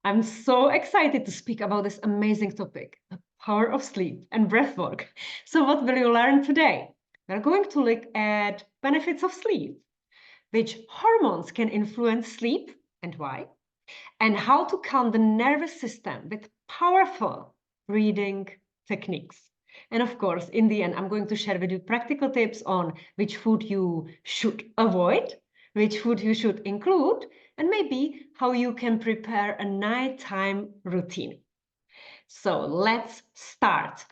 I'm so excited to speak about this amazing topic, the power of sleep and breathwork. So what will you learn today? We're going to look at benefits of sleep, which hormones can influence sleep and why, and how to calm the nervous system with powerful breathing techniques. And of course, in the end, I'm going to share with you practical tips on which food you should avoid, which food you should include, and maybe how you can prepare a nighttime routine. So let's start.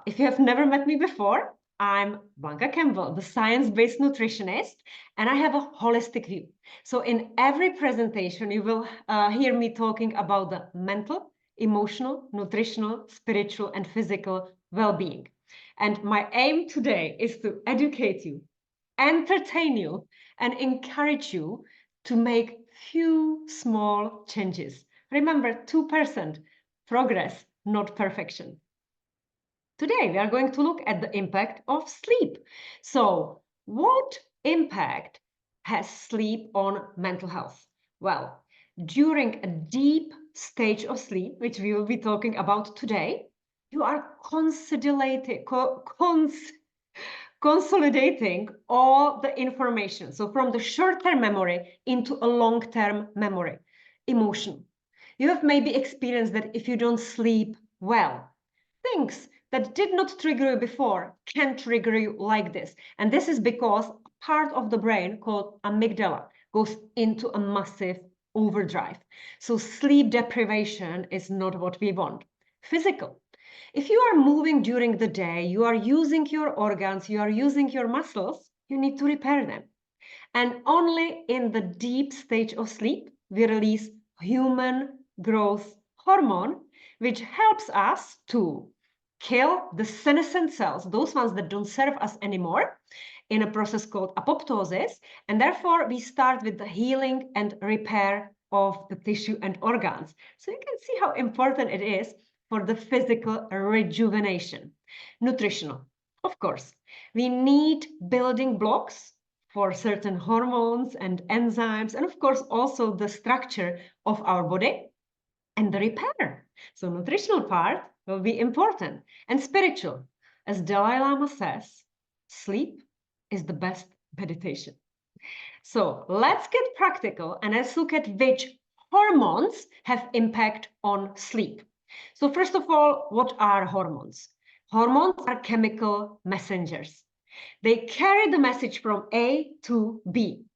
If you have never met me before, I'm Blanca Campbell, the science-based nutritionist, and I have a holistic view. So in every presentation, you will hear me talking about the mental, emotional, nutritional, spiritual, and physical well-being. And my aim today is to educate you, entertain you, and encourage you to make few small changes. Remember, 2%. Progress, not perfection. Today, we are going to look at the impact of sleep. So, what impact has sleep on mental health? Well, during a deep stage of sleep, which we will be talking about today, you are consolidating all the information. So from the short-term memory into a long-term memory, emotion. You have maybe experienced that if you don't sleep well, things that did not trigger you before can trigger you like this. And this is because part of the brain called amygdala goes into a massive overdrive. So sleep deprivation is not what we want. Physical. If you are moving during the day, you are using your organs, you are using your muscles, you need to repair them. And only in the deep stage of sleep, we release human growth hormone, which helps us to kill the senescent cells, those ones that don't serve us anymore, in a process called apoptosis. And therefore, we start with the healing and repair of the tissue and organs. So you can see how important it is for the physical rejuvenation. Nutritional, of course. We need building blocks for certain hormones and enzymes, and of course also the structure of our body and the repair. So nutritional part will be important. And spiritual, as Dalai Lama says, sleep is the best meditation. So let's get practical and let's look at which hormones have impact on sleep. So first of all, what are hormones? Hormones are chemical messengers. They carry the message from A to B.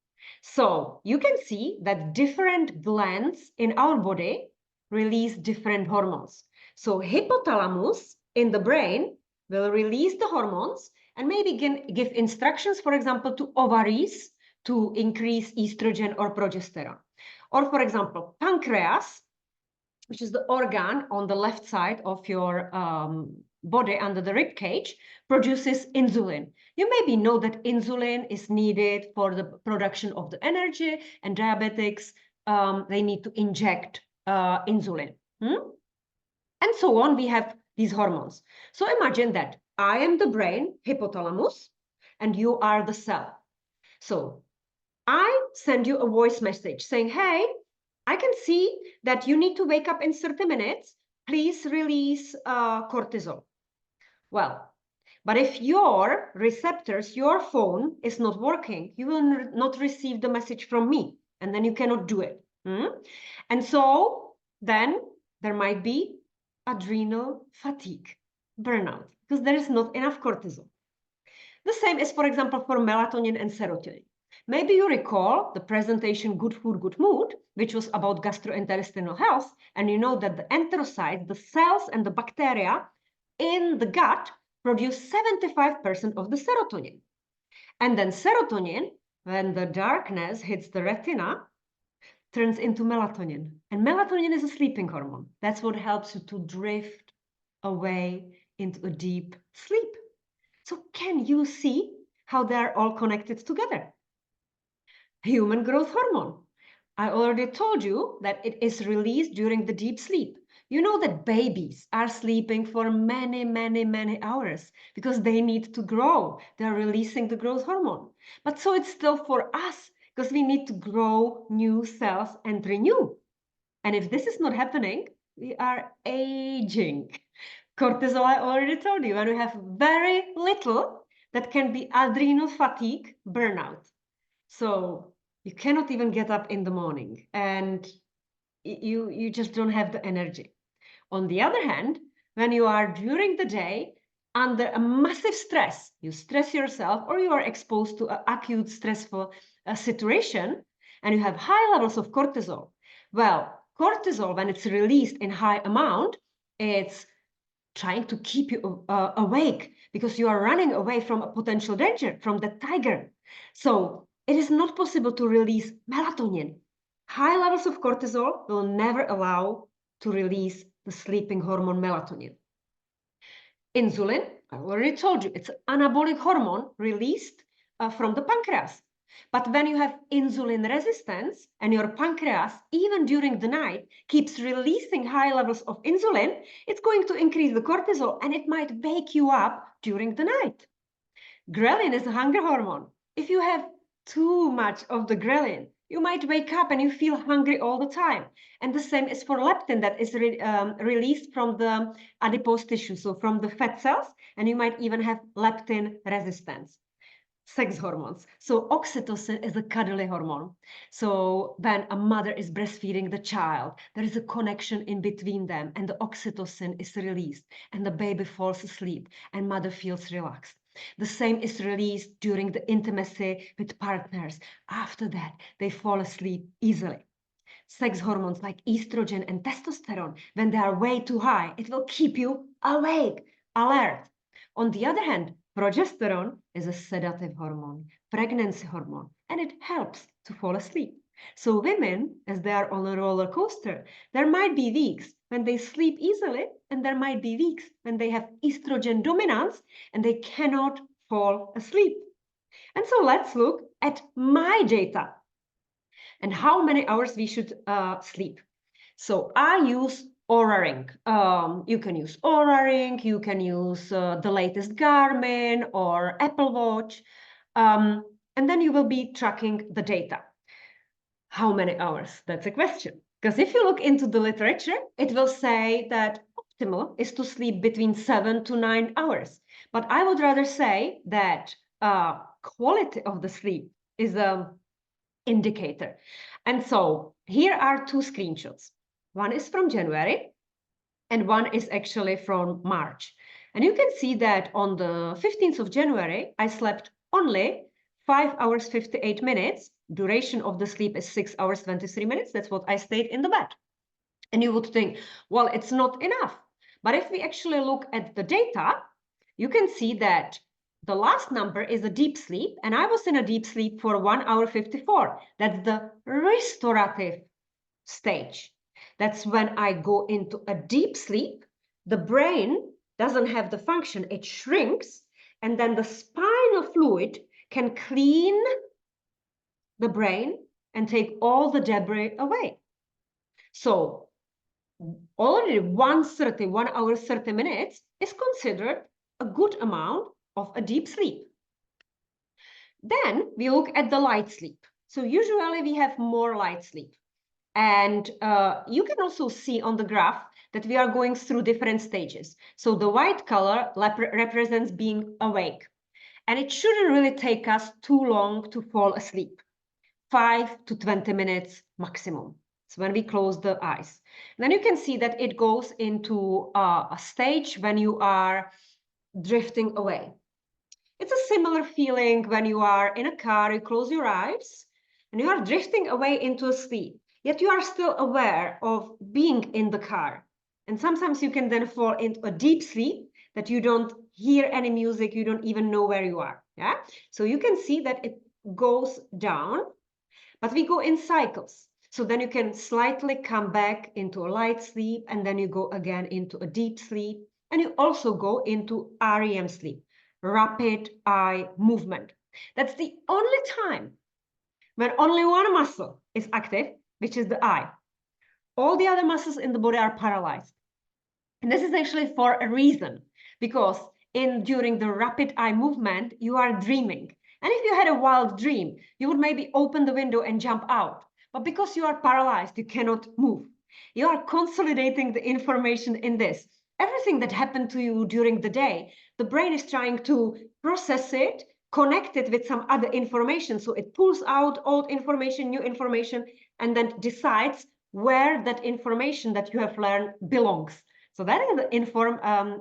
So you can see that different glands in our body release different hormones. So hypothalamus in the brain will release the hormones and maybe give instructions, for example, to ovaries to increase estrogen or progesterone. Or for example, pancreas, which is the organ on the left side of your body under the rib cage, produces insulin. You maybe know that insulin is needed for the production of the energy, and diabetics, they need to inject insulin. And so on, we have these hormones. So imagine that I am the brain, hypothalamus, and you are the cell. So I send you a voice message saying, hey, I can see that you need to wake up in 30 minutes. Please release cortisol. Well, but if your receptors, your phone is not working, you will not receive the message from me, and then you cannot do it. And so then there might be adrenal fatigue, burnout, because there is not enough cortisol. The same is, for example, for melatonin and serotonin. Maybe you recall the presentation Good Food, Good Mood, which was about gastrointestinal health, and you know that the enterocytes, the cells and the bacteria in the gut produce 75% of the serotonin. And then serotonin, when the darkness hits the retina, turns into melatonin. And melatonin is a sleeping hormone. That's what helps you to drift away into a deep sleep. So can you see how they're all connected together? Human growth hormone. I already told you that it is released during the deep sleep. You know that babies are sleeping for many, many, many hours because they need to grow. They're releasing the growth hormone. But so it's still for us because we need to grow new cells and renew. And if this is not happening, we are aging. Cortisol, I already told you, when we have very little, that can be adrenal fatigue, burnout. So you cannot even get up in the morning and you just don't have the energy. On the other hand, when you are during the day under a massive stress, you stress yourself or you are exposed to an acute stressful situation and you have high levels of cortisol. Well, cortisol, when it's released in high amount, it's trying to keep you awake because you are running away from a potential danger, from the tiger. So it is not possible to release melatonin. High levels of cortisol will never allow to release the sleeping hormone melatonin. Insulin, I already told you, it's an anabolic hormone released from the pancreas. But when you have insulin resistance and your pancreas, even during the night, keeps releasing high levels of insulin, it's going to increase the cortisol and it might wake you up during the night. Ghrelin is a hunger hormone. If you have too much of the ghrelin, you might wake up and you feel hungry all the time. And the same is for leptin that is released from the adipose tissue, so from the fat cells, and you might even have leptin resistance. Sex hormones. So oxytocin is a cuddly hormone. So when a mother is breastfeeding the child, there is a connection in between them and the oxytocin is released and the baby falls asleep and mother feels relaxed. The same is released during the intimacy with partners. After that, they fall asleep easily. Sex hormones like estrogen and testosterone, when they are way too high, it will keep you awake, alert. On the other hand, progesterone is a sedative hormone, pregnancy hormone, and it helps to fall asleep. So women, as they are on a roller coaster, there might be weeks when they sleep easily, and there might be weeks when they have estrogen dominance and they cannot fall asleep. And so let's look at my data and how many hours we should sleep. So I use Oura Ring. You can use Oura Ring, you can use the latest Garmin or Apple Watch, and then you will be tracking the data. How many hours? That's a question. Because if you look into the literature, it will say that optimal is to sleep between 7 to 9 hours. But I would rather say that quality of the sleep is an indicator. And so here are two screenshots. One is from January and one is actually from March. And you can see that on the 15th of January, I slept only 5 hours, 58 minutes. Duration of the sleep is 6 hours, 23 minutes. That's what I stayed in the bed. And you would think, well, it's not enough. But if we actually look at the data, you can see that the last number is a deep sleep, and I was in a deep sleep for 1 hour 54. That's the restorative stage. That's when I go into a deep sleep. The brain doesn't have the function, it shrinks, and then the spinal fluid can clean the brain and take all the debris away. So already 1 hour 30 minutes is considered a good amount of a deep sleep. Then we look at the light sleep. So usually we have more light sleep. And you can also see on the graph that we are going through different stages. So the white color represents being awake. And it shouldn't really take us too long to fall asleep. 5 to 20 minutes maximum. So when we close the eyes. And then you can see that it goes into a stage when you are drifting away. It's a similar feeling when you are in a car, you close your eyes, and you are drifting away into a sleep. Yet you are still aware of being in the car. And sometimes you can then fall into a deep sleep that you don't hear any music, you don't even know where you are. Yeah. So you can see that it goes down, but we go in cycles. So then you can slightly come back into a light sleep, and then you go again into a deep sleep, and you also go into REM sleep, rapid eye movement. That's the only time when only one muscle is active, which is the eye. All the other muscles in the body are paralyzed. And this is actually for a reason, because during the rapid eye movement, you are dreaming. And if you had a wild dream, you would maybe open the window and jump out. But because you are paralyzed, you cannot move. You are consolidating the information in this. Everything that happened to you during the day, the brain is trying to process it, connect it with some other information. So it pulls out old information, new information, and then decides where that information that you have learned belongs. So that is the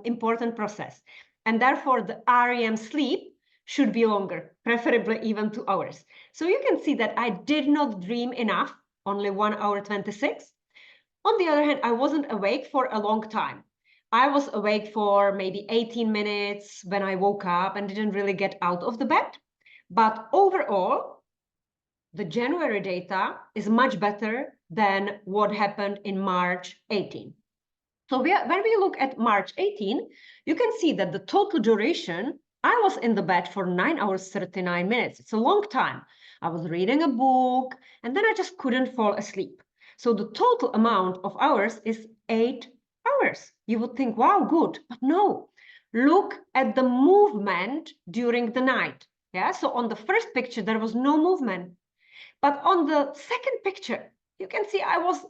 important process. And therefore, the REM sleep should be longer, preferably even 2 hours. So you can see that I did not dream enough, only 1 hour 26. On the other hand, I wasn't awake for a long time. I was awake for maybe 18 minutes when I woke up and didn't really get out of the bed. But overall, the January data is much better than what happened in March 18. So when we look at March 18, you can see that the total duration, I was in the bed for 9 hours, 39 minutes. It's a long time. I was reading a book and then I just couldn't fall asleep. So the total amount of hours is 8 hours. You would think, wow, good, but no. Look at the movement during the night. Yeah, so on the first picture, there was no movement. But on the second picture, you can see I was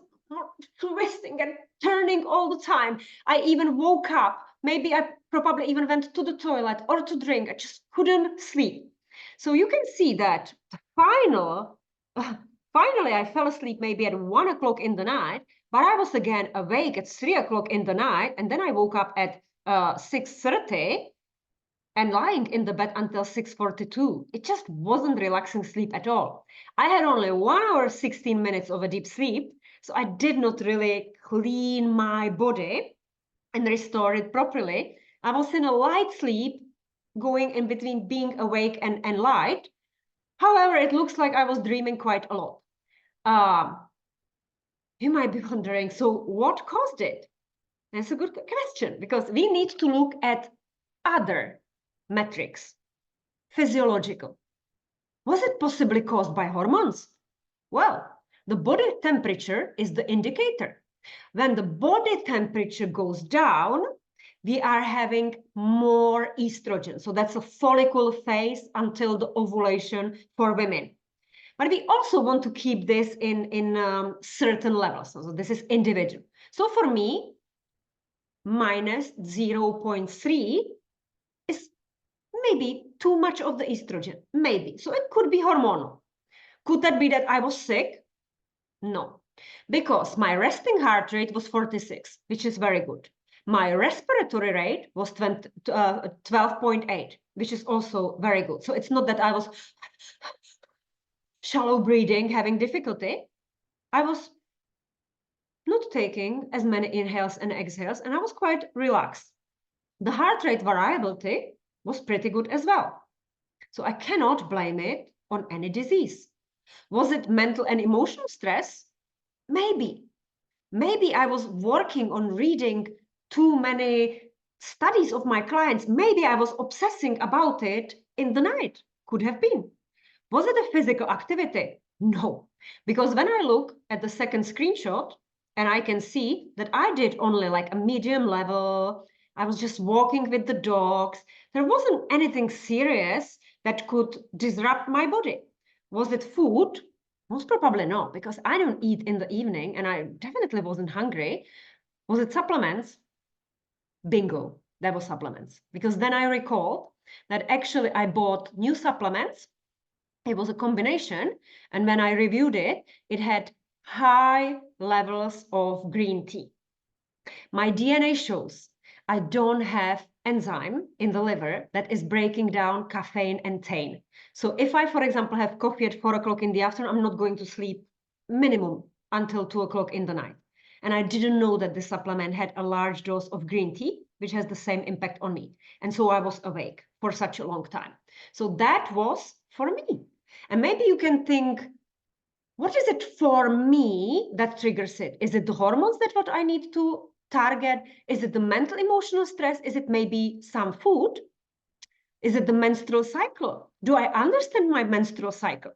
twisting and turning all the time. I even woke up. Maybe I probably even went to the toilet or to drink. I just couldn't sleep. So you can see that finally, I fell asleep maybe at 1 o'clock in the night, but I was again awake at 3 o'clock in the night. And then I woke up at 6:30 and lying in the bed until 6:42. It just wasn't relaxing sleep at all. I had only 1 hour, 16 minutes of a deep sleep, so I did not really clean my body and restore it properly. I was in a light sleep, going in between being awake and light. However, it looks like I was dreaming quite a lot. You might be wondering, so what caused it? That's a good question, because we need to look at other metrics, physiological. Was it possibly caused by hormones? Well, the body temperature is the indicator. When the body temperature goes down, we are having more estrogen. So that's a follicle phase until the ovulation for women. But we also want to keep this in certain levels. So this is individual. So for me, minus 0.3 is maybe too much of the estrogen, maybe. So it could be hormonal. Could that be that I was sick? No, because my resting heart rate was 46, which is very good. My respiratory rate was 12.8, which is also very good. So it's not that I was shallow breathing, having difficulty. I was not taking as many inhales and exhales, and I was quite relaxed. The heart rate variability was pretty good as well. So I cannot blame it on any disease. Was it mental and emotional stress? Maybe. Maybe I was working on reading too many studies of my clients. Maybe I was obsessing about it in the night. Could have been. Was it a physical activity? No. Because when I look at the second screenshot and I can see that I did only like a medium level, I was just walking with the dogs. There wasn't anything serious that could disrupt my body. Was it food? Most probably not, because I don't eat in the evening and I definitely wasn't hungry. Was it supplements? Bingo, that was supplements. Because then I recalled that actually I bought new supplements. It was a combination. And when I reviewed it, it had high levels of green tea. My DNA shows I don't have enzyme in the liver that is breaking down caffeine and thein. So if I, for example, have coffee at 4 o'clock in the afternoon, I'm not going to sleep minimum until 2 o'clock in the night. And I didn't know that the supplement had a large dose of green tea, which has the same impact on me. And so I was awake for such a long time. So that was for me. And maybe you can think, what is it for me that triggers it? Is it the hormones that what I need to target? Is it the mental emotional stress? Is it maybe some food? Is it the menstrual cycle? Do I understand my menstrual cycle?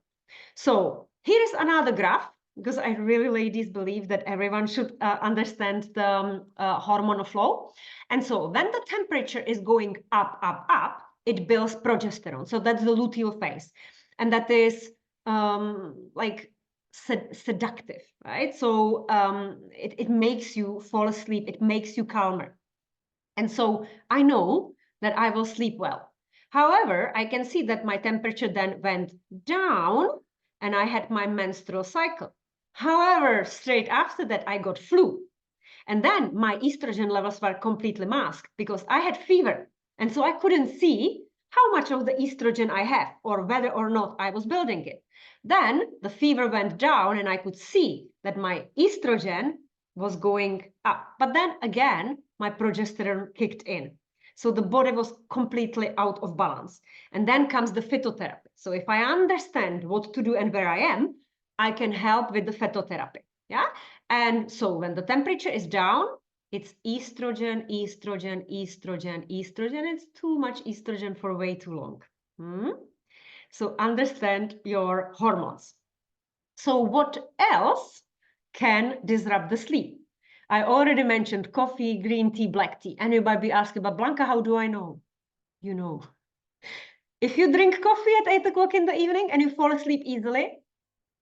So here is another graph, because I really, ladies, believe that everyone should understand the hormonal flow. And so when the temperature is going up, it builds progesterone. So that's the luteal phase. And that is like seductive, right? So it makes you fall asleep, it makes you calmer. And so I know that I will sleep well. However, I can see that my temperature then went down and I had my menstrual cycle. However, straight after that, I got flu. And then my estrogen levels were completely masked because I had fever. And so I couldn't see how much of the estrogen I have or whether or not I was building it. Then the fever went down and I could see that my estrogen was going up. But then again, my progesterone kicked in. So the body was completely out of balance. And then comes the phytotherapy. So if I understand what to do and where I am, I can help with the phytotherapy. Yeah. And so when the temperature is down, it's estrogen, estrogen, estrogen, estrogen. It's too much estrogen for way too long. So understand your hormones. So what else can disrupt the sleep? I already mentioned coffee, green tea, black tea. And you might be asking, but Blanca, how do I know? You know. If you drink coffee at 8 o'clock in the evening and you fall asleep easily,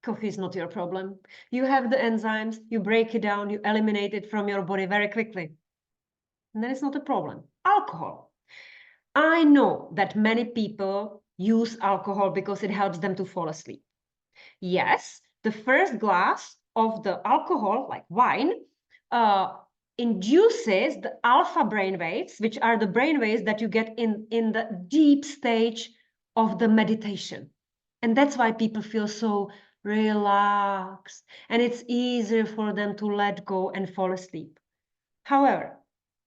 coffee is not your problem. You have the enzymes, you break it down, you eliminate it from your body very quickly. And then it's not a problem. Alcohol. I know that many people use alcohol because it helps them to fall asleep. Yes, the first glass of the alcohol, like wine, induces the alpha brain waves, which are the brain waves that you get in the deep stage of the meditation. And that's why people feel so relaxed and it's easier for them to let go and fall asleep. However,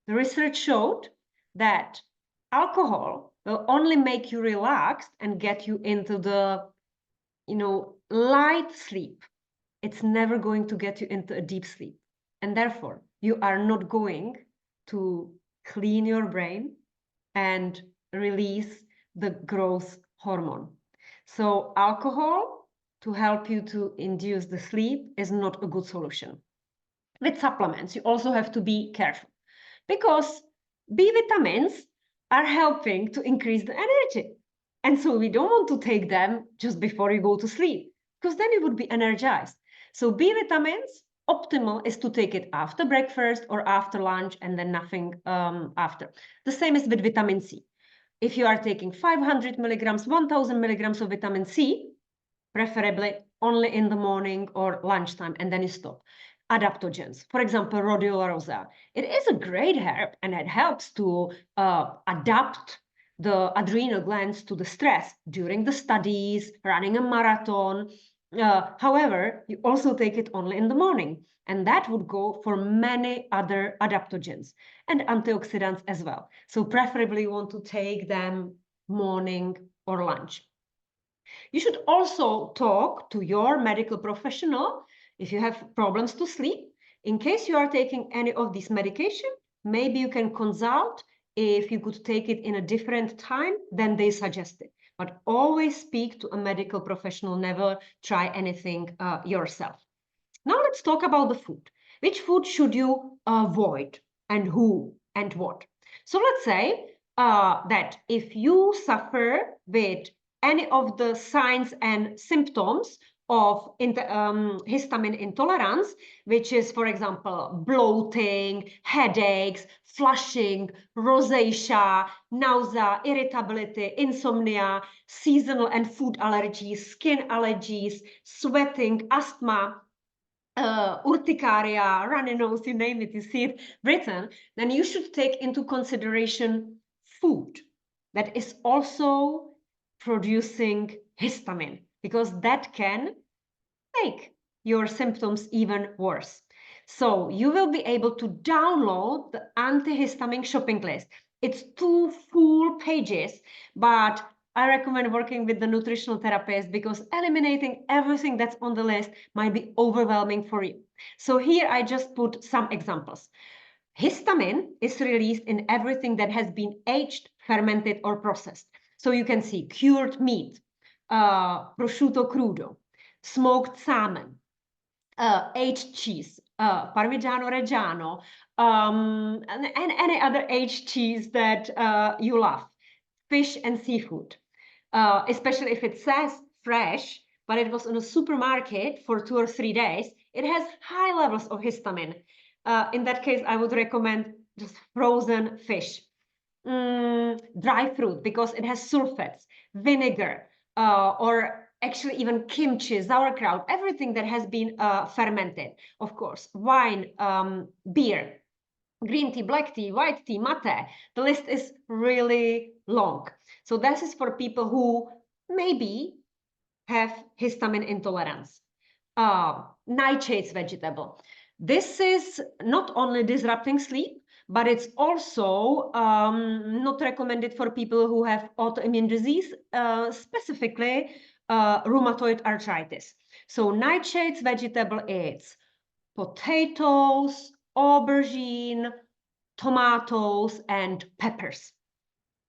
the research showed that alcohol will only make you relaxed and get you into the light sleep. It's never going to get you into a deep sleep. And therefore, you are not going to clean your brain and release the growth hormone. So alcohol, to help you to induce the sleep, is not a good solution. With supplements, you also have to be careful because B vitamins are helping to increase the energy. And so we don't want to take them just before you go to sleep, because then you would be energized. So B vitamins, optimal is to take it after breakfast or after lunch and then nothing after. The same is with vitamin C. If you are taking 500 milligrams, 1000 milligrams of vitamin C, preferably only in the morning or lunchtime, and then you stop. Adaptogens, for example, rhodiola rosea. It is a great herb and it helps to adapt the adrenal glands to the stress during the studies, running a marathon. However, you also take it only in the morning, and that would go for many other adaptogens and antioxidants as well. So preferably you want to take them morning or lunch. You should also talk to your medical professional if you have problems to sleep. In case you are taking any of these medication, maybe you can consult if you could take it in a different time than they suggested. But always speak to a medical professional, never try anything yourself. Now let's talk about the food. Which food should you avoid and who and what? So let's say that if you suffer with any of the signs and symptoms of histamine intolerance, which is, for example, bloating, headaches, flushing, rosacea, nausea, irritability, insomnia, seasonal and food allergies, skin allergies, sweating, asthma, urticaria, runny nose, you name it, you see it written, then you should take into consideration food that is also producing histamine, because that can make your symptoms even worse. So you will be able to download the antihistamine shopping list. It's 2 full pages, but I recommend working with the nutritional therapist because eliminating everything that's on the list might be overwhelming for you. So here I just put some examples. Histamine is released in everything that has been aged, fermented, or processed. So you can see cured meat, prosciutto crudo, smoked salmon, aged cheese, Parmigiano Reggiano, and any other aged cheese that you love, fish and seafood, especially if it says fresh, but it was in a supermarket for 2 or 3 days, it has high levels of histamine. In that case, I would recommend just frozen fish. Dry fruit, because it has sulfates, vinegar, or actually even kimchi, sauerkraut, everything that has been fermented, of course, wine, beer, green tea, black tea, white tea, mate. The list is really long. So this is for people who maybe have histamine intolerance. Nightshades vegetable. This is not only disrupting sleep, but it's also not recommended for people who have autoimmune disease, specifically rheumatoid arthritis. So nightshades vegetable is potatoes, aubergine, tomatoes, and peppers.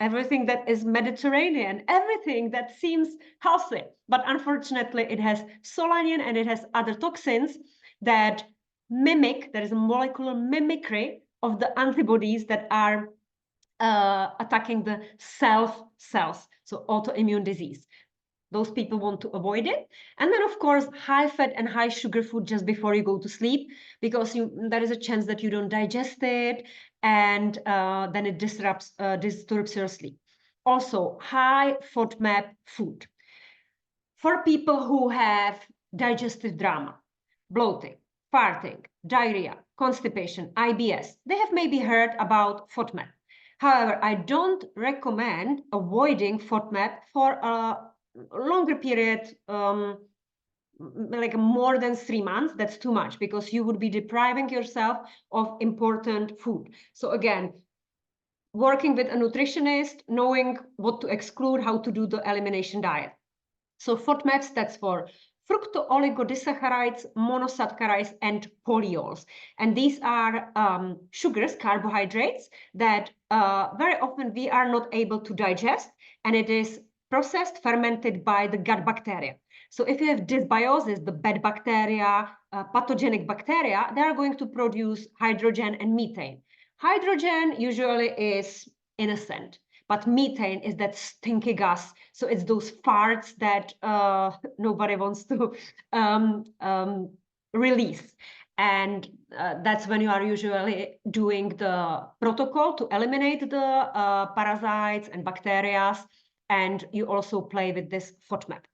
Everything that is Mediterranean, everything that seems healthy. But unfortunately, it has solanine and it has other toxins that mimic, there is a molecular mimicry of the antibodies that are attacking the self cells, so autoimmune disease. Those people want to avoid it. And then, of course, high fat and high sugar food just before you go to sleep, because there is a chance that you don't digest it, and then it disturbs your sleep. Also, high FODMAP food. For people who have digestive drama, bloating, farting, diarrhea, constipation, IBS, they have maybe heard about FODMAP. However, I don't recommend avoiding FODMAP for a longer period, like more than 3 months. That's too much, because you would be depriving yourself of important food. So again, working with a nutritionist, knowing what to exclude, how to do the elimination diet. So FODMAP stands for fructo-oligodisaccharides, monosaccharides, and polyols. And these are sugars, carbohydrates, that very often we are not able to digest, and it is processed, fermented by the gut bacteria. So if you have dysbiosis, the bad bacteria, pathogenic bacteria, they are going to produce hydrogen and methane. Hydrogen usually is innocent, but methane is that stinky gas. So it's those farts that nobody wants to release. And that's when you are usually doing the protocol to eliminate the parasites and bacteria. And you also play with this FODMAP.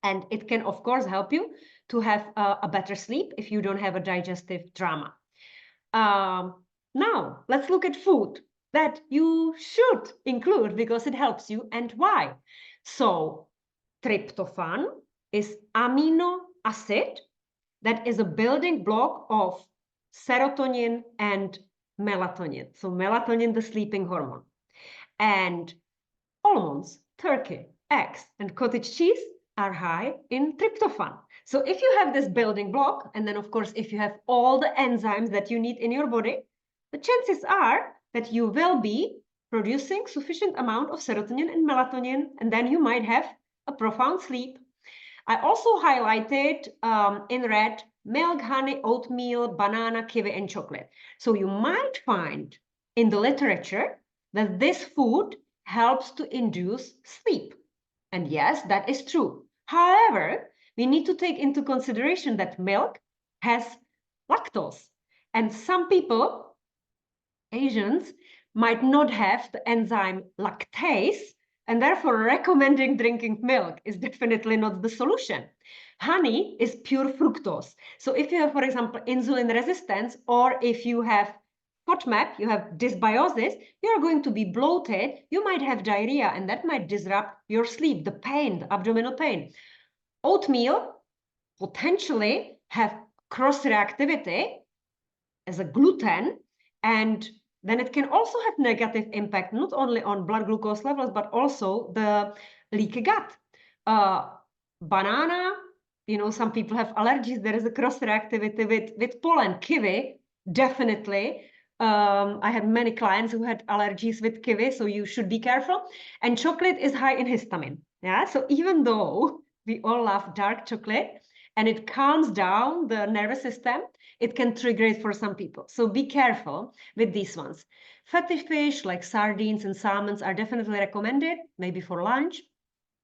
And it can, of course, help you to have a better sleep if you don't have a digestive drama. Now, let's look at food that you should include because it helps you, and why. So, tryptophan is amino acid that is a building block of serotonin and melatonin. So, melatonin, the sleeping hormone. And almonds, turkey, eggs, and cottage cheese are high in tryptophan. So if you have this building block, and then of course, if you have all the enzymes that you need in your body, the chances are that you will be producing sufficient amount of serotonin and melatonin, and then you might have a profound sleep. I also highlighted in red milk, honey, oatmeal, banana, kiwi, and chocolate. So you might find in the literature that this food helps to induce sleep. And yes, that is true. However, we need to take into consideration that milk has lactose. And some people, Asians, might not have the enzyme lactase, and therefore recommending drinking milk is definitely not the solution. Honey is pure fructose. So if you have, for example, insulin resistance, or if you have FODMAP, you have dysbiosis, you are going to be bloated, you might have diarrhea, and that might disrupt your sleep, the pain, the abdominal pain. Oatmeal potentially have cross-reactivity as a gluten, and then it can also have negative impact, not only on blood glucose levels, but also the leaky gut. Banana, some people have allergies. There is a cross-reactivity with pollen. Kiwi, definitely. I have many clients who had allergies with kiwi, so you should be careful. And chocolate is high in histamine. Yeah, so even though we all love dark chocolate and it calms down the nervous system, it can trigger it for some people. So be careful with these ones. Fatty fish like sardines and salmons are definitely recommended, maybe for lunch.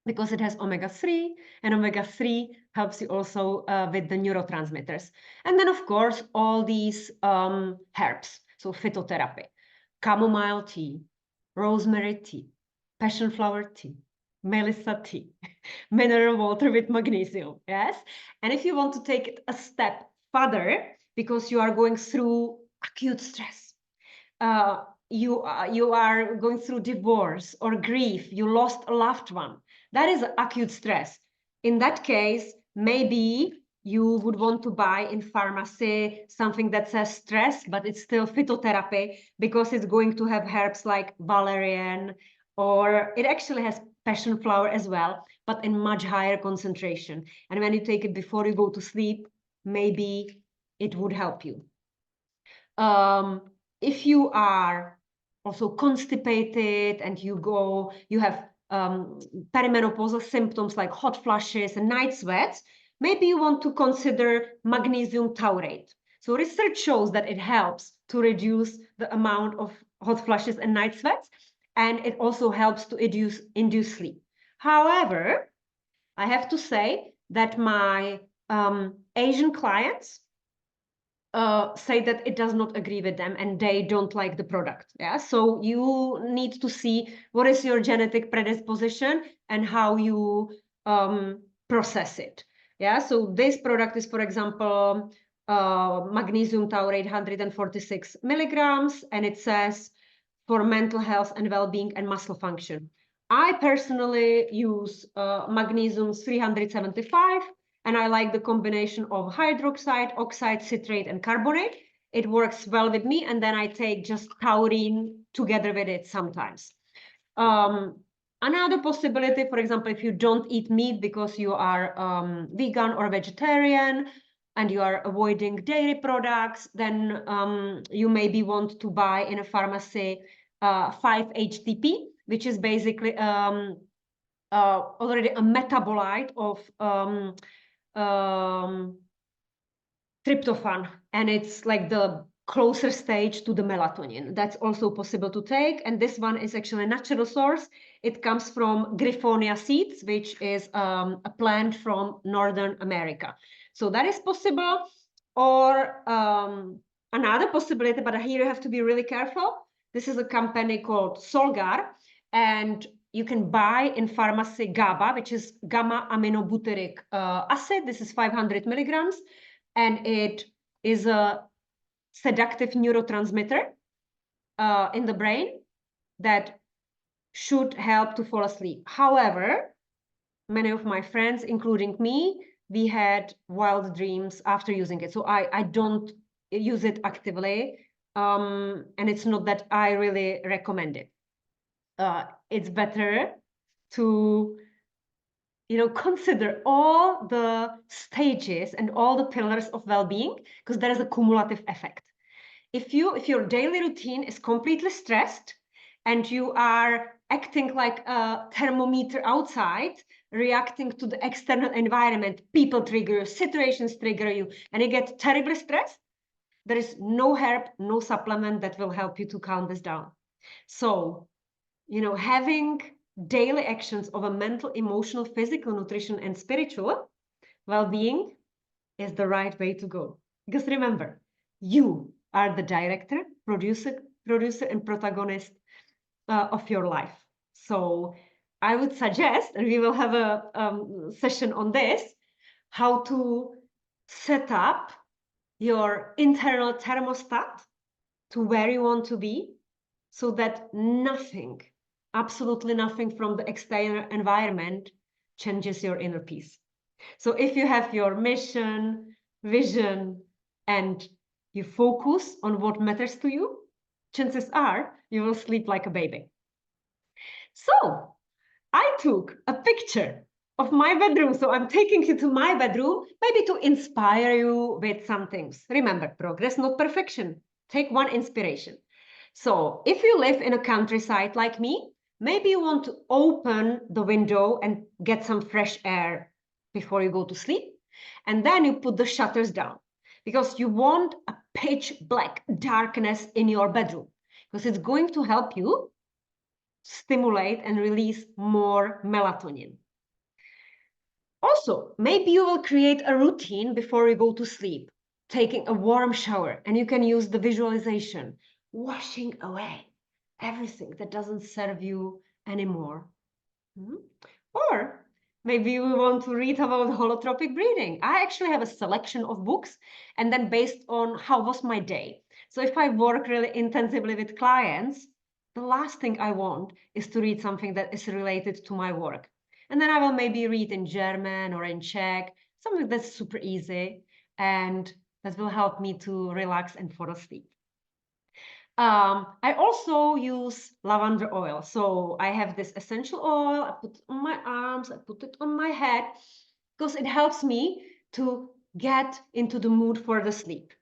because it has omega-3, and omega-3 helps you also with the neurotransmitters. And then, of course, all these herbs, so phytotherapy, chamomile tea, rosemary tea, passion flower tea, melissa tea, mineral water with magnesium, yes? And if you want to take it a step further, because you are going through acute stress, you are going through divorce or grief, you lost a loved one, that is acute stress. In that case, maybe you would want to buy in pharmacy something that says stress, but it's still phytotherapy, because it's going to have herbs like valerian, or it actually has passion flower as well, but in much higher concentration. And when you take it before you go to sleep, maybe it would help you. If you are also constipated and you have perimenopausal symptoms like hot flushes and night sweats, maybe you want to consider magnesium taurate. So research shows that it helps to reduce the amount of hot flushes and night sweats, and it also helps to induce sleep. However, I have to say that my Asian clients say that it does not agree with them and they don't like the product. Yeah, so you need to see what is your genetic predisposition and how you process it. Yeah, so this product is, for example, magnesium taurate 146 milligrams, and it says for mental health and well-being and muscle function. I personally use magnesium 375, and I like the combination of hydroxide, oxide, citrate, and carbonate. It works well with me, and then I take just taurine together with it sometimes. Another possibility, for example, if you don't eat meat because you are vegan or vegetarian, and you are avoiding dairy products, then you maybe want to buy in a pharmacy 5-HTP, which is basically already a metabolite of tryptophan, and it's like the closer stage to the melatonin. That's also possible to take, and this one is actually a natural source. It comes from Griffonia seeds, which is a plant from Northern America. So that is possible. Or another possibility, but here you have to be really careful. This is a company called Solgar, and you can buy in pharmacy GABA, which is gamma aminobutyric acid. This is 500 milligrams, and it is a seductive neurotransmitter in the brain that should help to fall asleep. However, many of my friends, including me, we had wild dreams after using it. So I don't use it actively, and it's not that I really recommend it. It's better to consider all the stages and all the pillars of well-being, because there is a cumulative effect. If your daily routine is completely stressed and you are acting like a thermometer outside, reacting to the external environment, people trigger you, situations trigger you, and you get terribly stressed, there is no herb, no supplement that will help you to calm this down. So, having daily actions of a mental, emotional, physical, nutrition, and spiritual well-being is the right way to go. Because remember, you are the director, producer, and protagonist of your life. So I would suggest, and we will have a session on this, how to set up your internal thermostat to where you want to be, so that nothing, absolutely nothing from the external environment changes your inner peace. So if you have your mission, vision, and you focus on what matters to you, chances are you will sleep like a baby. So I took a picture of my bedroom. So I'm taking you to my bedroom, maybe to inspire you with some things. Remember, progress, not perfection. Take one inspiration. So if you live in a countryside like me, maybe you want to open the window and get some fresh air before you go to sleep. And then you put the shutters down, because you want a pitch black darkness in your bedroom, because it's going to help you stimulate and release more melatonin. Also, maybe you will create a routine before you go to sleep, taking a warm shower, and you can use the visualization, washing away everything that doesn't serve you anymore. Or maybe you want to read about holotropic breathing. I actually have a selection of books, and then based on how was my day. So if I work really intensively with clients, the last thing I want is to read something that is related to my work. And then I will maybe read in German or in Czech, something that's super easy and that will help me to relax and fall asleep. I also use lavender oil. So I have this essential oil, I put it on my arms, I put it on my head, because it helps me to get into the mood for the sleep.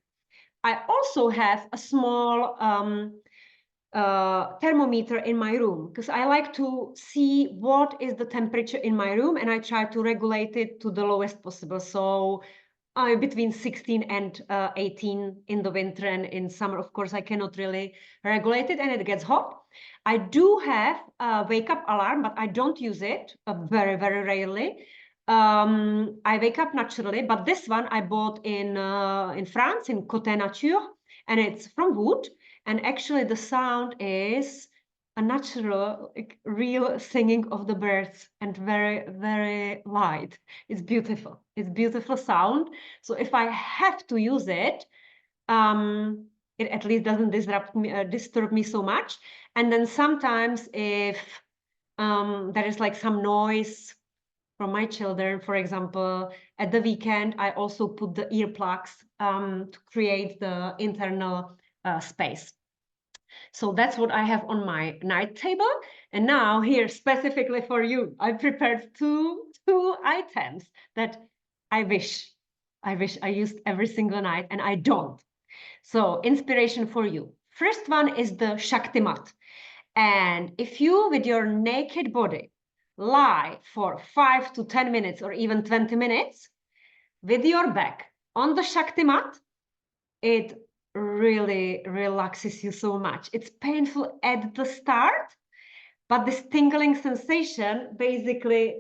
I also have a small thermometer in my room because I like to see what is the temperature in my room, and I try to regulate it to the lowest possible. So between 16 and 18 in the winter, and in summer, of course, I cannot really regulate it and it gets hot. I do have a wake up alarm, but I don't use it very, very rarely. I wake up naturally, but this one I bought in France, in Côte Nature, and it's from wood. And actually the sound is a natural, like, real singing of the birds, and very, very light. It's beautiful. It's beautiful sound. So if I have to use it, it at least doesn't disturb me so much. And then sometimes if there is like some noise from my children, for example, at the weekend, I also put the earplugs to create the internal space. So that's what I have on my night table. And now here specifically for you, I prepared two items that I wish I used every single night, and I don't. So inspiration for you. First one is the Shakti mat. And if you, with your naked body, lie for 5 to 10 minutes or even 20 minutes with your back on the Shakti mat, it really relaxes you so much. It's painful at the start, but this tingling sensation basically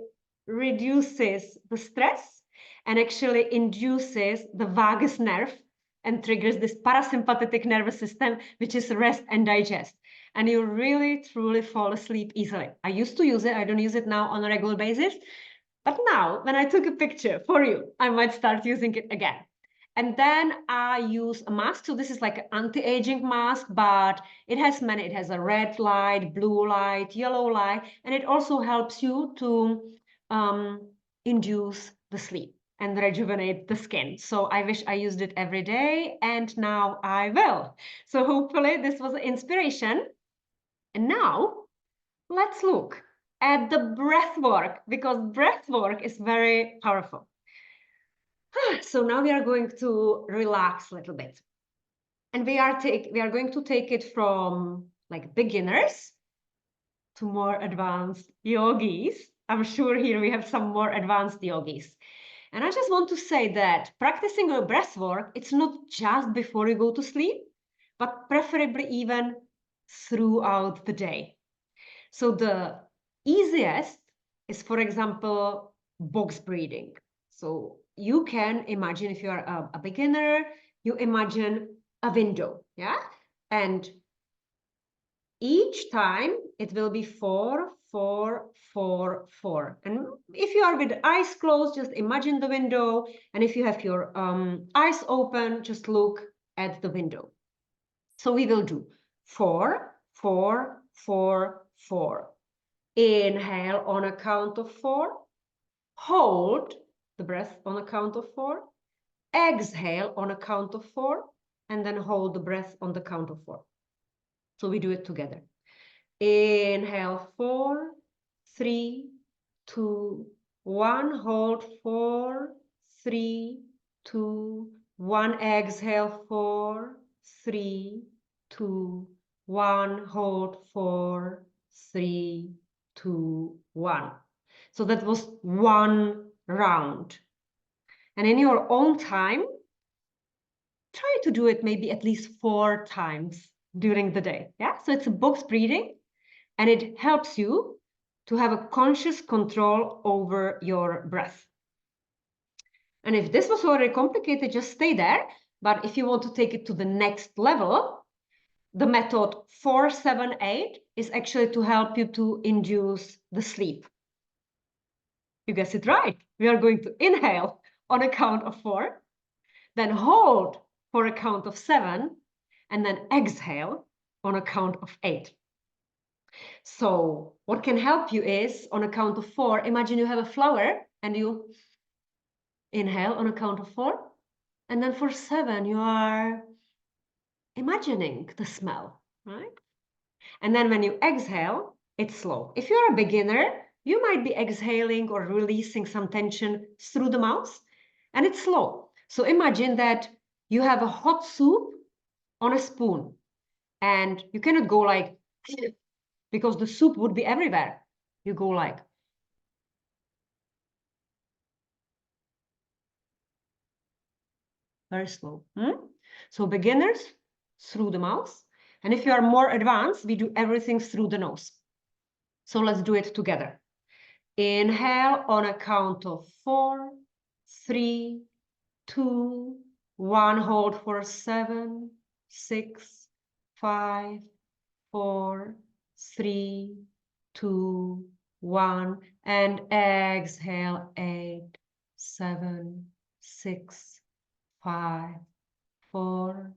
reduces the stress and actually induces the vagus nerve and triggers this parasympathetic nervous system, which is rest and digest. And you really, truly fall asleep easily. I used to use it. I don't use it now on a regular basis. But now, when I took a picture for you, I might start using it again. And then I use a mask. So this is like an anti-aging mask, but it has many. It has a red light, blue light, yellow light, and it also helps you to induce the sleep and rejuvenate the skin. So I wish I used it every day, and now I will. So hopefully this was an inspiration. And now let's look at the breath work, because breath work is very powerful. So now we are going to relax a little bit. And we are going to take it from like beginners to more advanced yogis. I'm sure here we have some more advanced yogis. And I just want to say that practicing your breath work, it's not just before you go to sleep, but preferably even throughout the day. So the easiest is, for example, box breathing. So you can imagine, if you are a beginner, you imagine a window, yeah? And each time it will be 4, 4, 4, 4. And if you are with eyes closed, just imagine the window. And if you have your eyes open, just look at the window. So we will do 4, 4, 4, 4. Inhale on a count of 4. Hold the breath on a count of 4. Exhale on a count of 4. And then hold the breath on the count of 4. So we do it together. Inhale 4, 3, 2, 1. Hold 4, 3, 2, 1. Exhale 4, 3, 2, 1. Hold 4, 3, 2, 1. So that was one round. And in your own time, try to do it maybe at least 4 times during the day. Yeah, so it's a box breathing, and it helps you to have a conscious control over your breath. And if this was already complicated, just stay there. But if you want to take it to the next level, the method 4-7-8 is actually to help you to induce the sleep. You guessed it right. We are going to inhale on a count of 4, then hold for a count of 7, and then exhale on a count of 8. So what can help you is on a count of 4, imagine you have a flower and you inhale on a count of 4. And then for 7, you are imagining the smell, right? And then when you exhale, it's slow. If you're a beginner, you might be exhaling or releasing some tension through the mouth, and it's slow. So imagine that you have a hot soup on a spoon, and you cannot go like, because the soup would be everywhere. You go like, very slow. So beginners, through the mouth. And if you are more advanced, we do everything through the nose. So let's do it together. Inhale on a count of 4, 3, 2, 1. Hold for 7, 6, 5, 4, 3, 2, 1. And exhale 8, 7, 6, 5, 4,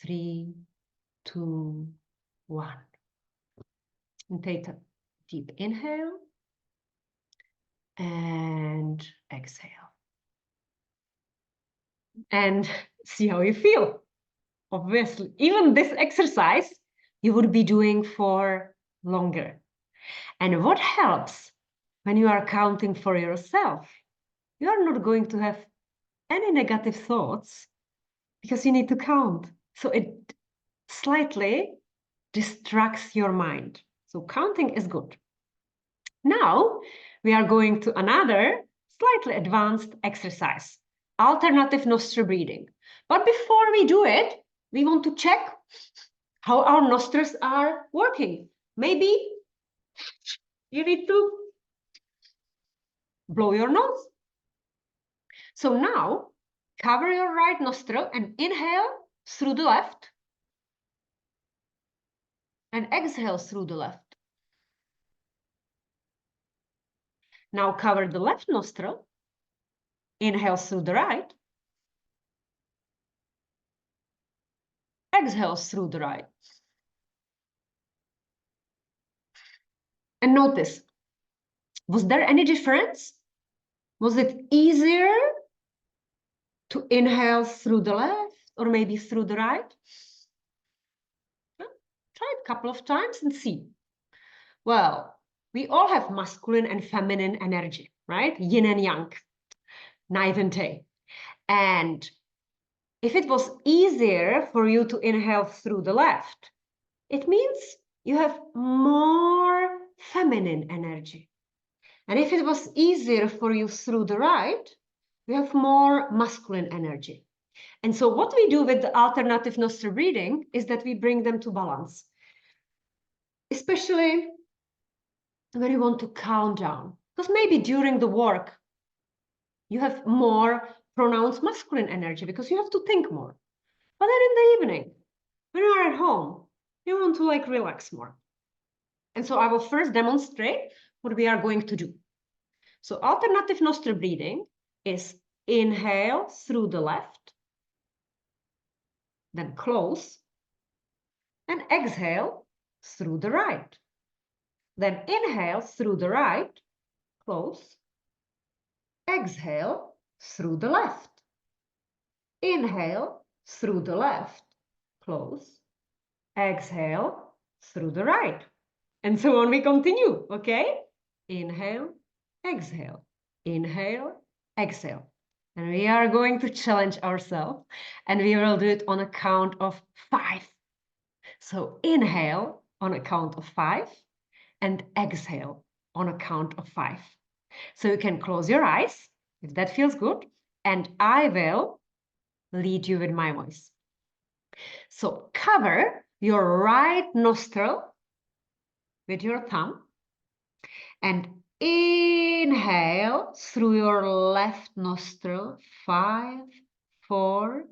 3, 2, 1. And take a deep inhale and exhale. And see how you feel. Obviously, even this exercise you would be doing for longer. And what helps when you are counting for yourself, you are not going to have any negative thoughts because you need to count. So it slightly distracts your mind. So counting is good. Now we are going to another slightly advanced exercise, alternative nostril breathing. But before we do it, we want to check how our nostrils are working. Maybe you need to blow your nose. So now cover your right nostril and inhale through the left and exhale through the left. Now cover the left nostril, inhale through the right, exhale through the right. And notice, was there any difference? Was it easier to inhale through the left or maybe through the right? Try it a couple of times and see. Well, we all have masculine and feminine energy, right? Yin and yang, night and day. And if it was easier for you to inhale through the left, it means you have more feminine energy. And if it was easier for you through the right, you have more masculine energy. And so what we do with the alternative nostril breathing is that we bring them to balance, especially when you want to count down, because maybe during the work, you have more pronounced masculine energy because you have to think more. But then in the evening, when you are at home, you want to like relax more. And so I will first demonstrate what we are going to do. So alternative nostril breathing is inhale through the left, then close, and exhale through the right. Then inhale through the right, close, exhale through the left. Inhale through the left, close, exhale through the right. And so on we continue, okay? Inhale, exhale, inhale, exhale. And we are going to challenge ourselves and we will do it on a count of 5. So inhale on a count of 5 and exhale on a count of 5. So you can close your eyes if that feels good, and I will lead you with my voice. So cover your right nostril with your thumb and Inhale through your left nostril. 5, 4,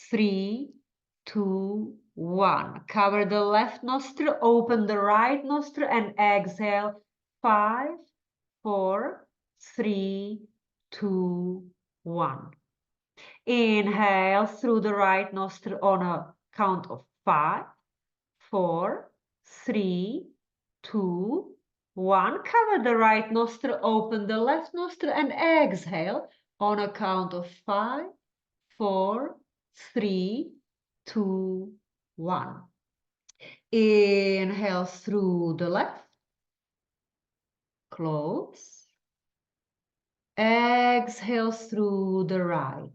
3, 2, 1. Cover the left nostril, open the right nostril, and exhale. 5, 4, 3, 2, 1. Inhale through the right nostril on a count of 5, 4, 3, 2, 1. Cover the right nostril, open the left nostril, and exhale on a count of 5, 4, 3, 2, 1. Inhale through the left, close. Exhale through the right.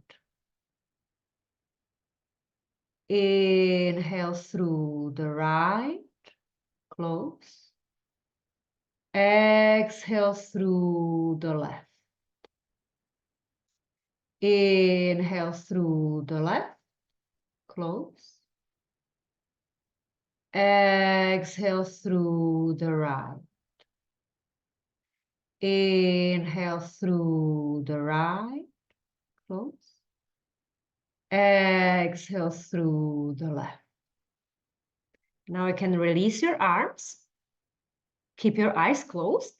Inhale through the right, close. Exhale through the left. Inhale through the left, close. Exhale through the right. Inhale through the right, close. Exhale through the left. Now you can release your arms. Keep your eyes closed.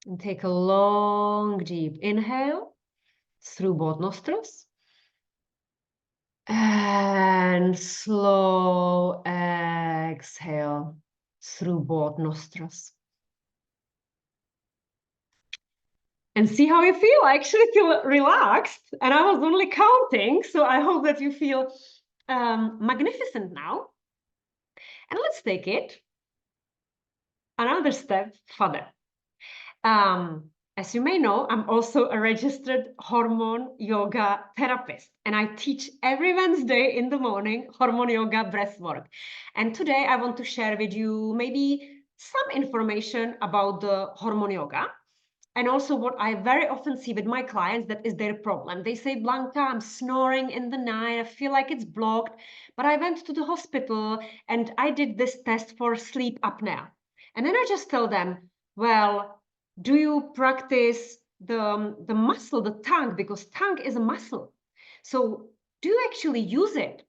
And take a long, deep inhale through both nostrils. And slow exhale through both nostrils. And see how you feel. I actually feel relaxed, and I was only counting, so I hope that you feel magnificent now. And let's take it another step further. As you may know, I'm also a registered hormone yoga therapist, and I teach every Wednesday in the morning hormone yoga breathwork. And today I want to share with you maybe some information about the hormone yoga. And also what I very often see with my clients, that is their problem. They say, Blanca, I'm snoring in the night. I feel like it's blocked. But I went to the hospital and I did this test for sleep apnea. And then I just tell them, well, do you practice the muscle, the tongue? Because tongue is a muscle. So do you actually use it?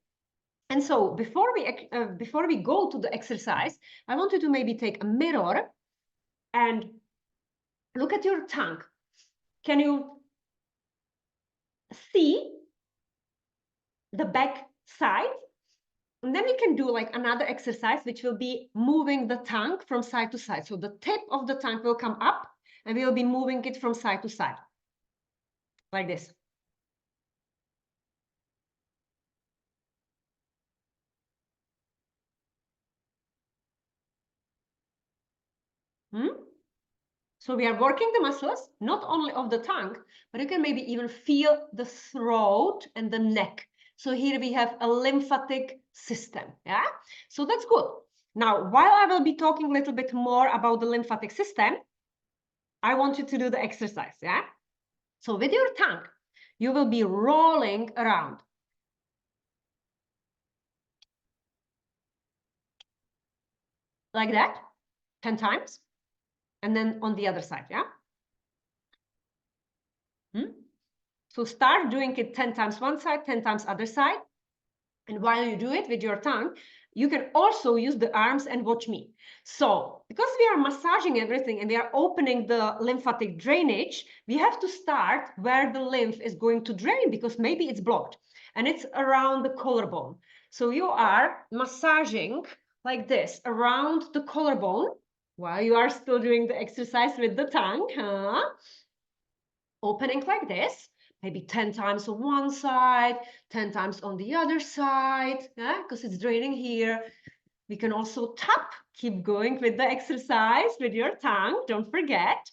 And so before we go to the exercise, I want you to maybe take a mirror and look at your tongue. Can you see the back side? And then we can do like another exercise, which will be moving the tongue from side to side. So the tip of the tongue will come up and we'll be moving it from side to side. Like this. So we are working the muscles, not only of the tongue, but you can maybe even feel the throat and the neck. So here we have a lymphatic system, yeah? So that's good. Now, while I will be talking a little bit more about the lymphatic system, I want you to do the exercise, yeah? So with your tongue, you will be rolling around. Like that, 10 times. And then on the other side, yeah? So start doing it 10 times one side, 10 times other side. And while you do it with your tongue, you can also use the arms and watch me. So because we are massaging everything and we are opening the lymphatic drainage, we have to start where the lymph is going to drain, because maybe it's blocked and it's around the collarbone. So you are massaging like this around the collarbone while you are still doing the exercise with the tongue, opening like this. Maybe 10 times on one side, 10 times on the other side, yeah, because it's draining here. We can also tap, keep going with the exercise with your tongue, don't forget.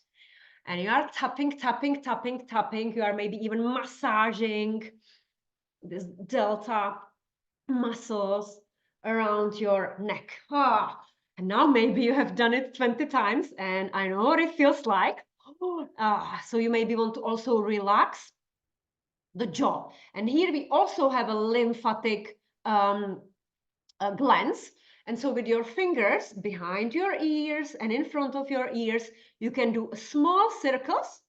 And you are tapping, tapping, tapping, tapping. You are maybe even massaging this delta muscles around your neck. And now maybe you have done it 20 times, and I know what it feels like. So you maybe want to also relax the jaw. And here we also have a lymphatic glands. And so with your fingers behind your ears and in front of your ears, you can do small circles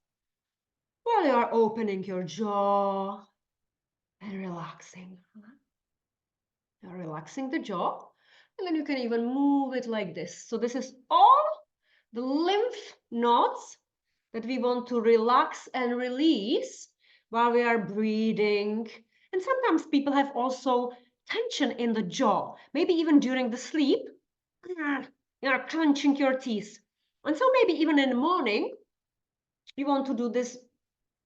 while you are opening your jaw and relaxing. You're relaxing the jaw, and then you can even move it like this. So this is all the lymph nodes that we want to relax and release while we are breathing. And sometimes people have also tension in the jaw, maybe even during the sleep. You are clenching your teeth. And so maybe even in the morning, you want to do this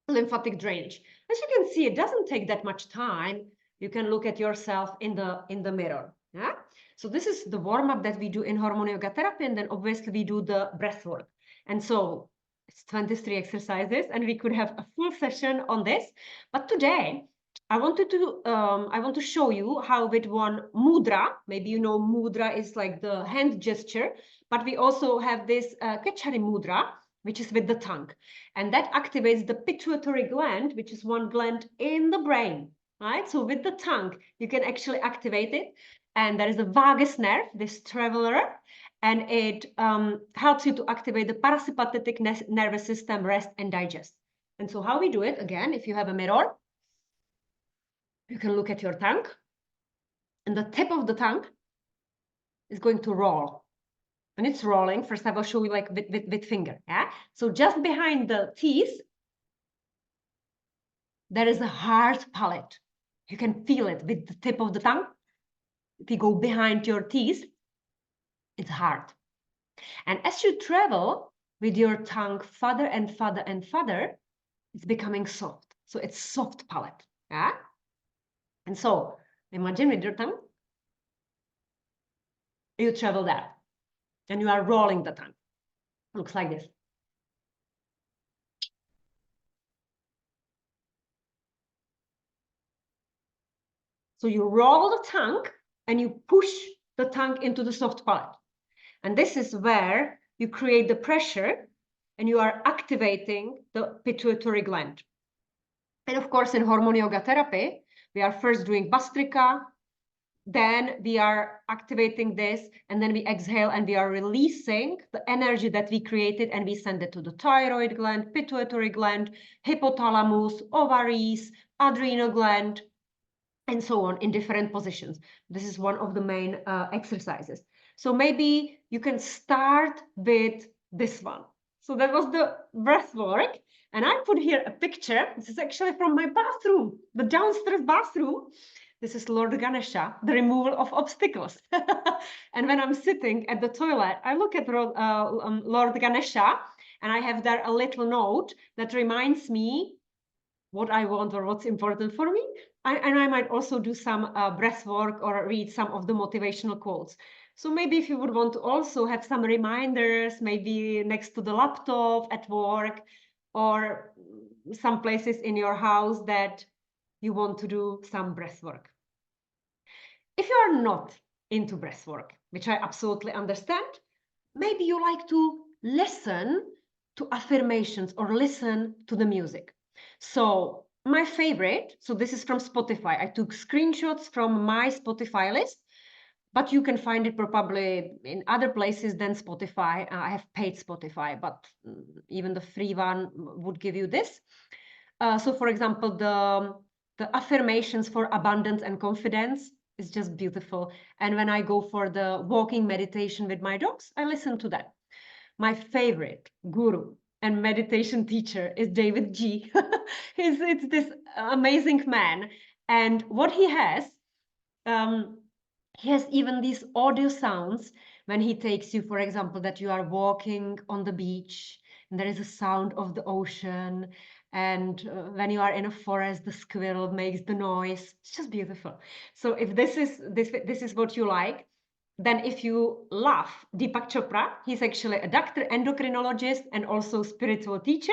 lymphatic drainage. As you can see, it doesn't take that much time. You can look at yourself in the mirror. Yeah. So this is the warm-up that we do in hormone yoga therapy, and then obviously we do the breath work. And so it's 23 exercises, and we could have a full session on this. But today, I want to show you how with one mudra, maybe you know mudra is like the hand gesture, but we also have this Kechari mudra, which is with the tongue. And that activates the pituitary gland, which is one gland in the brain, right? So with the tongue, you can actually activate it. And there is a vagus nerve, this traveler, and it helps you to activate the parasympathetic nervous system, rest and digest. And so how we do it, again, if you have a mirror, you can look at your tongue, and the tip of the tongue is going to roll. And it's rolling. First, I will show you like with finger. Yeah. So just behind the teeth, there is a hard palate. You can feel it with the tip of the tongue. If you go behind your teeth, it's hard. And as you travel with your tongue further and further and further, it's becoming soft. So it's soft palate. Yeah. And so imagine with your tongue, you travel there and you are rolling the tongue. Looks like this. So you roll the tongue and you push the tongue into the soft palate. And this is where you create the pressure and you are activating the pituitary gland. And of course, in hormone yoga therapy, we are first doing Bastrika, then we are activating this, and then we exhale and we are releasing the energy that we created, and we send it to the thyroid gland, pituitary gland, hypothalamus, ovaries, adrenal gland, and so on in different positions. This is one of the main exercises. So maybe you can start with this one. So that was the breath work. And I put here a picture. This is actually from my bathroom, the downstairs bathroom. This is Lord Ganesha, the removal of obstacles. And when I'm sitting at the toilet, I look at Lord Ganesha, and I have there a little note that reminds me what I want or what's important for me. And I might also do some breath work or read some of the motivational quotes. So maybe if you would want to also have some reminders, maybe next to the laptop at work or some places in your house that you want to do some breath work. If you are not into breath work, which I absolutely understand, maybe you like to listen to affirmations or listen to the music. So my favorite, so this is from Spotify. I took screenshots from my Spotify list, but you can find it probably in other places than Spotify. I have paid Spotify, but even the free one would give you this. So for example, the affirmations for abundance and confidence is just beautiful. And when I go for the walking meditation with my dogs, I listen to that. My favorite guru and meditation teacher is David G. It's this amazing man. And what he has even these audio sounds when he takes you, for example, that you are walking on the beach and there is a sound of the ocean. And when you are in a forest, the squirrel makes the noise. It's just beautiful. So if this is what you like, then if you love Deepak Chopra, he's actually a doctor, endocrinologist, and also spiritual teacher.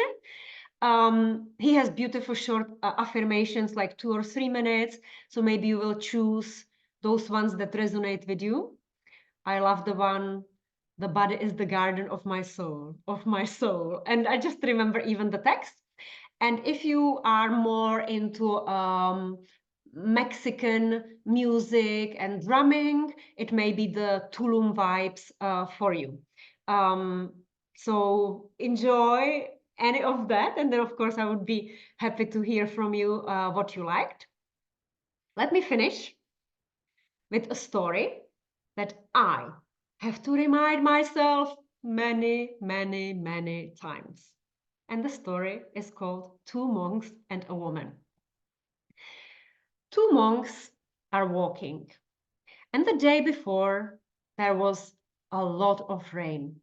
He has beautiful short affirmations, like 2 or 3 minutes. So maybe you will choose those ones that resonate with you. I love the one, the body is the garden of my soul, And I just remember even the text. And if you are more into Mexican music and drumming. It may be the Tulum vibes for you. So enjoy any of that. And then, of course, I would be happy to hear from you what you liked. Let me finish with a story that I have to remind myself many, many, many times. And the story is called Two Monks and a Woman. Two monks are walking, and the day before there was a lot of rain.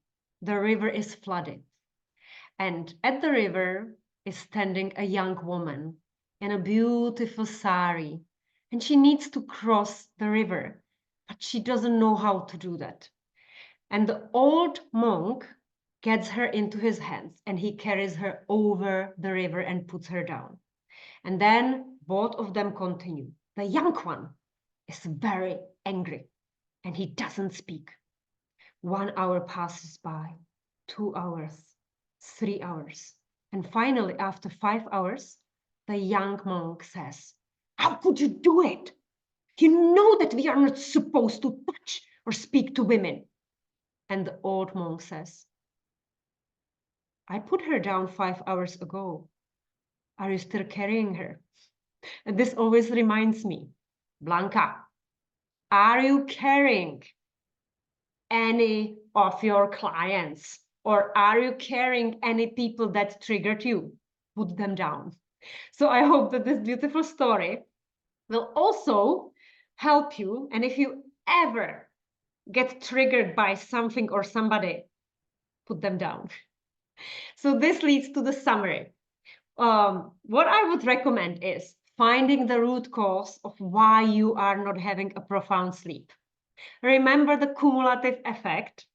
The river is flooded, and at the river is standing a young woman in a beautiful sari, and she needs to cross the river, but she doesn't know how to do that. And the old monk gets her into his hands, and he carries her over the river and puts her down. And then both of them continue. The young one is very angry, and he doesn't speak. 1 hour passes by, 2 hours, 3 hours. And finally, after 5 hours, the young monk says, "How could you do it? You know that we are not supposed to touch or speak to women." And the old monk says, "I put her down 5 hours ago. Are you still carrying her?" And this always reminds me, Blanca, are you carrying any of your clients, or are you carrying any people that triggered you? Put them down. So I hope that this beautiful story will also help you. And if you ever get triggered by something or somebody, put them down. So this leads to the summary. What I would recommend is finding the root cause of why you are not having a profound sleep. Remember the cumulative effect.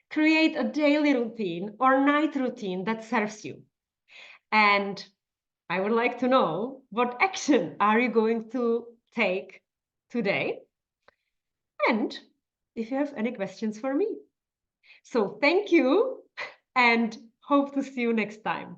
Create a daily routine or night routine that serves you. And I would like to know, what action are you going to take today? And if you have any questions for me. So thank you and hope to see you next time.